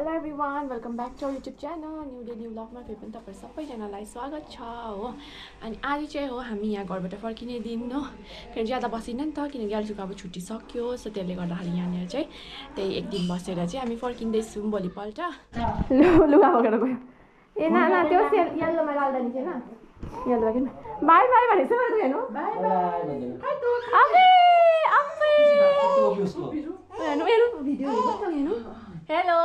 Hello everyone, welcome back to our YouTube channel. New day new vlog मा फेरि पनि तपाईहरु सबैजनालाई स्वागत छ हो। अनि आज चाहिँ हो हामी यहाँ घरबाट फर्किने दिन हो। फेरि ज्यादा बसिन नि त किनकि अलिक अब छुट्टी सक्यो सो त्यसले गर्दाखेरि यहाँनिर चाहिँ त्यही एक दिन बसेर चाहिँ हामी फर्किँदै छौं भोलिपल्ट। लुगा बोकेर गयो। ए ना ना त्यो येल्लोमा गाल्दा नि छैन। येल्लो किन बाइ बाइ भनेछ मैले हेर्नु। Bye bye. हाय तु। अबे अम्मे। हेर्नु हेर्नु भिडियो हेर्नु हेर्नु। हेलो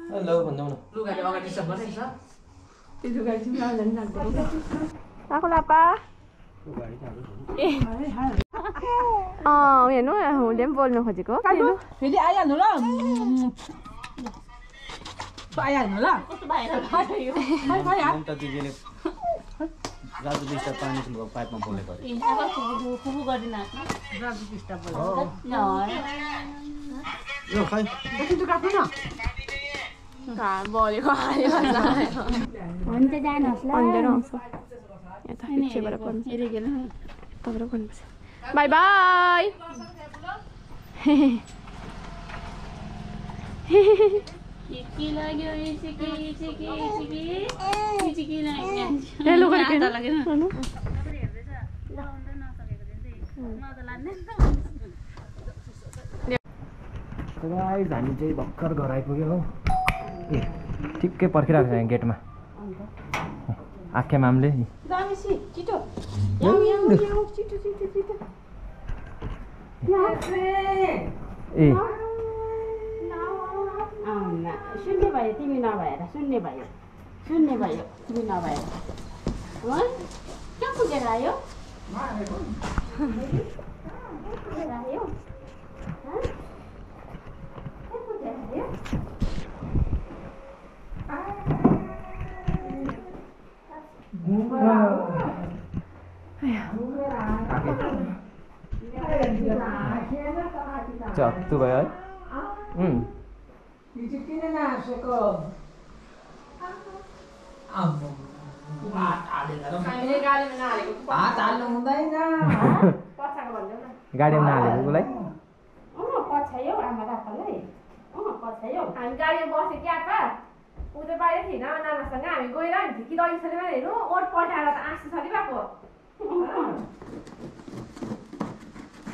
हेलो भन्नु न लुगाले अगाडि सब बनाइछ त्यो लुगा चाहिँ लाउदैन लाग्दैन आको लापा ए हेर्नु हुँदै बोल्नु खोजेको हेर्नु फेरि आइहाल्नु ल आइहाल्नु ल कस्तो बाहिर भयो बाइ ममता दिदीले राजु बिस्टा पानी भएको पाइपमा बोलेको अरे ए अब फुफु गर्दिन राजु बिस्टा बोलेको ल यो खै देखि त काट्नु न का बोलेको आयो हुन्छ जानुहोस् ल अन्धेरो आउँछ यहाँ त पिछेबाट पर्नु हेरि गेल तपाईहरु भन्नुपर्छ बाइ बाइ के लाग्यो चिकी लाग्यो ए लुगा किन लागेन हेर्नु गाइस हामी चाहिँ भर्खर घर आइपुग्यो हो ए ठिक्कै पर्खिरहेको छ यहाँ गेटमा आखे मामले जामेसी छिटो याउ छिटो ए शून्य भयो तिमी नभएर शून्य भयो तिमी नभएर कहाँ पुगेर आयो चत्तु भयो है किन नआसेको आम्मो हात हाल्नु हुँदैन गाडीमा नहालेको उसलाई पछायो आमा राखालाई पछायो हामी गाडीमा बसे क्या पा उ चाहिँ बाहिर थिएन नानासँग हामी गएर नि कि दही छोरी पनि हेर्नु ओट पठाएर त आँसु छरिरहेको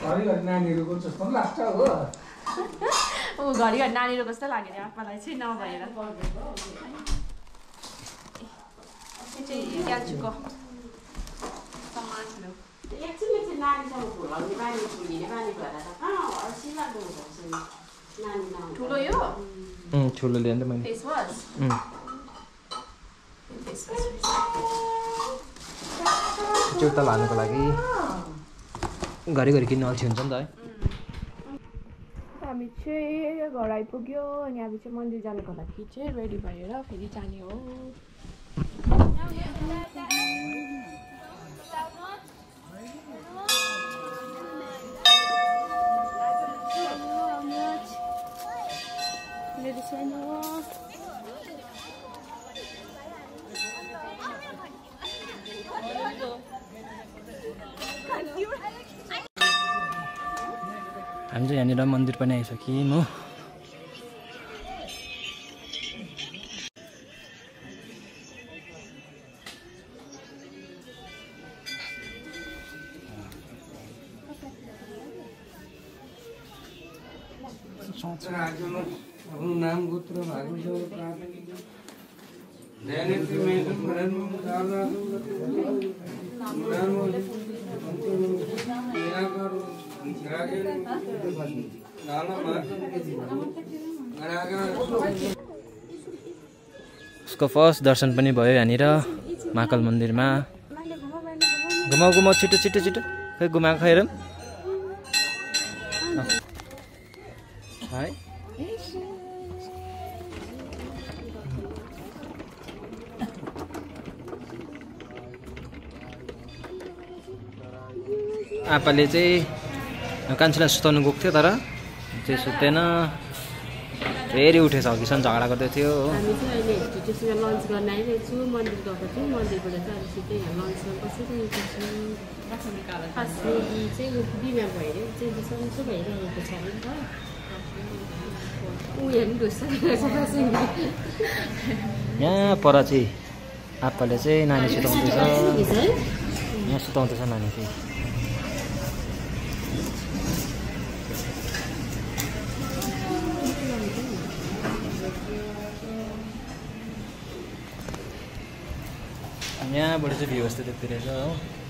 घरिघरि नानीहरूको जस्तो लाग्छ हो ऊ घरिघरि नानीहरू कस्तो लाग्यो नि आप्पालाई चाहिँ नभएर चाहिँ ग्याल्चुको सामानहरू एकछिन नानीसँग फुलाउने बानी फुलिने बानी भएर त कहाँ अल्छी लाग्दो हुँदो नानी नआउँदा ठुलो यो ठुलो ल्याएँ नि त मैले फेस वास चौता लानुको लागि घरिघरि किन्नु अल्छी हुन्छ नि त है हामी चाहिँ घर आइपुग्यो अनि हामी चाहिँ मन्दिर जानुको लागि चाहिँ रेडी भएर फेरि जाने हो हामी चाहिँ यहाँनिर मन्दिर पनि आइसक्यौँ हो नाम गोत्र भएको उसको फर्स्ट दर्शन पनि भयो यहाँनिर महाकाल मन्दिरमा घुमाउ छिटो खै घुमाएको हेरौँ है आपाले चाहिँ कान्छीलाई सुताउनु गएको थियो तर चाहिँ सुत्दैन फेरि उठेछ अघिसम्म झगडा गर्दै थियो हो हामी चाहिँ अहिले हिस्ट्रीसँग लन्च गर्न आइरहेको छु मन्दिर गएको थियौँ मन्दिरबाट चाहिँ अब सिधै यहाँ लन्चमा बसिरहेको छु खासमा चाहिँ बिमार भएर चाहिँ सन्चो भइरहेको छ नि त उयो पनि ढुस्छ यहाँ पर चाहिँ आप्पाले चाहिँ नानी सुताउँदैछ यहाँ सुताउँदैछ नानी चाहिँ यहाँबाट चाहिँ भ्यू यस्तो देख्दै रहेछ हो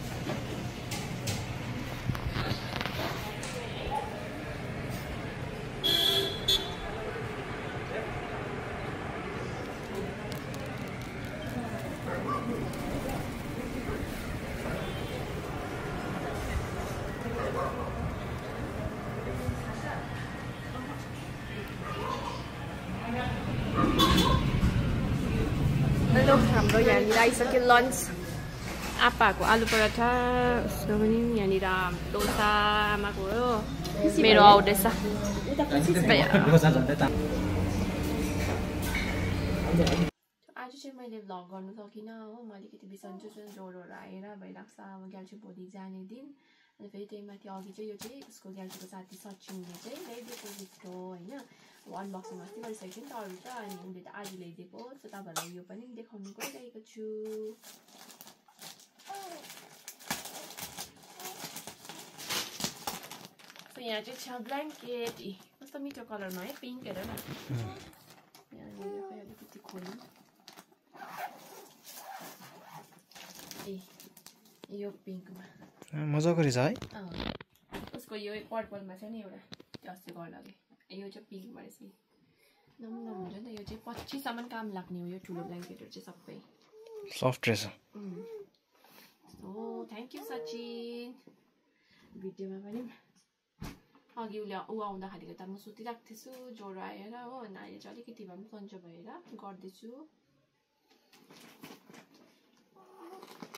हेलो हाम्रो यहाँनिर आइसक्यो लन्च आप्पाको आलु पराठा उसको पनि यहाँनिर डोसा आमाको हो मेरो आउँदैछ आज चाहिँ मैले भ्लग गर्नु सकिनँ हो म अलिकति बिसन्चो छु ज्वरोहरू आएर भइरहेको छ अब ग्याल्छु भोलि जाने दिन अनि फेरि त्यही माथि अघि चाहिँ यो चाहिँ उसको ग्याल्छुको साथी सचिनले चाहिँ ल्याइदिएको गिफ्ट हो होइन अनबक्सिङ अस्ति गरिसकेको थिएँ नि त अरू त अनि उसले त आज ल्याइदिएको सो तपाईँहरूलाई यो पनि देखाउनु गइरहेको छु सो यहाँ चाहिँ छ ब्ल्याङ्केट कस्तो मिठो कलरमा है पिङ्क हेर न यहाँनिर अलिकति खोल्नु ए यो पिङ्कमा मजाको रहेछ है उसको यो पर्पलमा छ नि एउटा अस्ति गर्न अघि यो चाहिँ पिङ्कमा रहेछ नम हुन्छ नि त यो चाहिँ 25 सम्म काम लाग्ने हो यो ठुलो ब्ल्याङ्केटहरू चाहिँ सबै सफ्ट रहेछ सो थ्याङ्क यू सचिन भिडियोमा पनि अघि ऊ आउँदाखेरिको त म सुतिरहेको थिएछु ज्वरो आएर हो नानी चाहिँ अलिकति भए पनि सन्चो भएर गर्दैछु